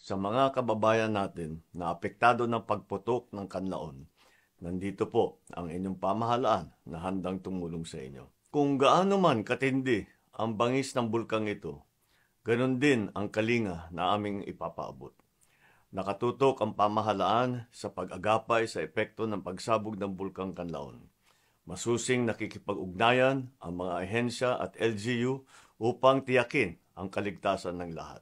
Sa mga kababayan natin na apektado ng pagputok ng kanlaon, nandito po ang inyong pamahalaan na handang tumulong sa inyo. Kung gaano man katindi ang bangis ng bulkang ito, ganun din ang kalinga na aming ipapaabot. Nakatutok ang pamahalaan sa pag-agapay sa epekto ng pagsabog ng bulkang Kanlaon. Masusing nakikipag-ugnayan ang mga ahensya at LGU upang tiyakin ang kaligtasan ng lahat.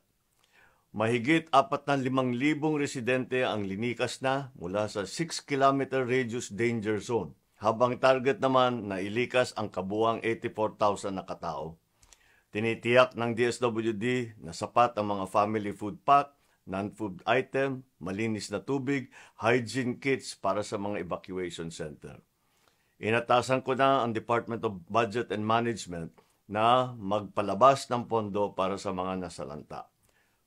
Mahigit 45,000 residente ang linikas na mula sa 6-kilometer radius danger zone, habang target naman na ilikas ang kabuuang 84,000 na katao. Tinitiyak ng DSWD na sapat ang mga family food pack, non-food item, malinis na tubig, hygiene kits para sa mga evacuation center. Inatasan ko na ang Department of Budget and Management na magpalabas ng pondo para sa mga nasalanta.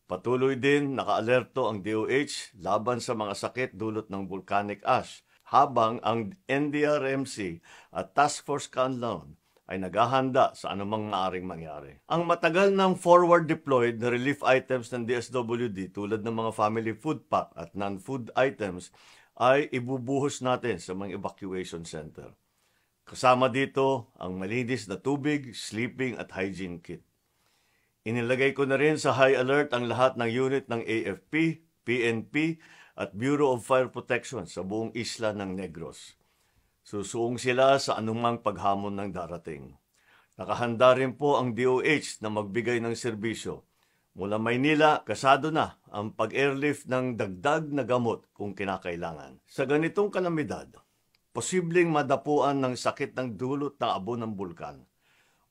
Patuloy din nakaalerto ang DOH laban sa mga sakit dulot ng volcanic ash, habang ang NDRMC at Task Force Kanlaon ay naghahanda sa anumang maaring mangyari. Ang matagal ng forward-deployed na relief items ng DSWD tulad ng mga family food pack at non-food items ay ibubuhos natin sa mga evacuation center. Kasama dito ang malinis na tubig, sleeping at hygiene kit. Inilagay ko na rin sa high alert ang lahat ng unit ng AFP, PNP at Bureau of Fire Protection sa buong isla ng Negros. Susuong sila sa anumang paghamon ng darating. Nakahanda rin po ang DOH na magbigay ng serbisyo. Mula Maynila, kasado na ang pag-airlift ng dagdag na gamot kung kinakailangan. Sa ganitong kalamidad, posibleng madapuan ng sakit ng dulot ng abo ng bulkan.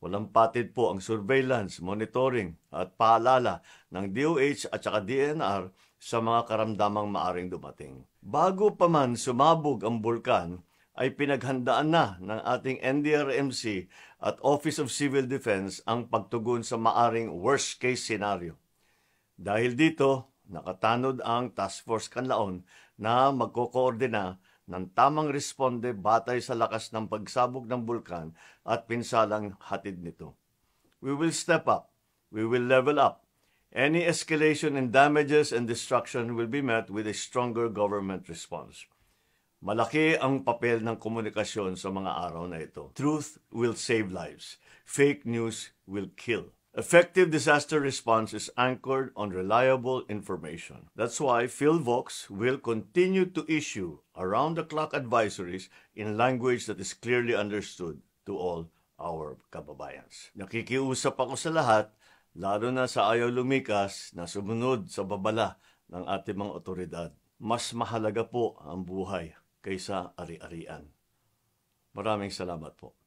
Walang patid po ang surveillance, monitoring at paalala ng DOH at saka DNR sa mga karamdamang maaring dumating. Bago pa man sumabog ang bulkan, ay pinaghandaan na ng ating NDRMC at Office of Civil Defense ang pagtugon sa maaring worst-case scenario. Dahil dito, nakatanod ang Task Force Kanlaon na magkokoordina ng tamang responde batay sa lakas ng pagsabog ng bulkan at pinsalang hatid nito. We will step up. We will level up. Any escalation in damages and destruction will be met with a stronger government response. Malaki ang papel ng komunikasyon sa mga araw na ito. Truth will save lives. Fake news will kill. Effective disaster response is anchored on reliable information. That's why PhilVox will continue to issue around-the-clock advisories in language that is clearly understood to all our kababayans. Nakikiusap ako sa lahat, lalo na sa ayaw lumikas na sumunod sa babala ng ating mga otoridad. Mas mahalaga po ang buhay kaysa ari-arian. Maraming salamat po.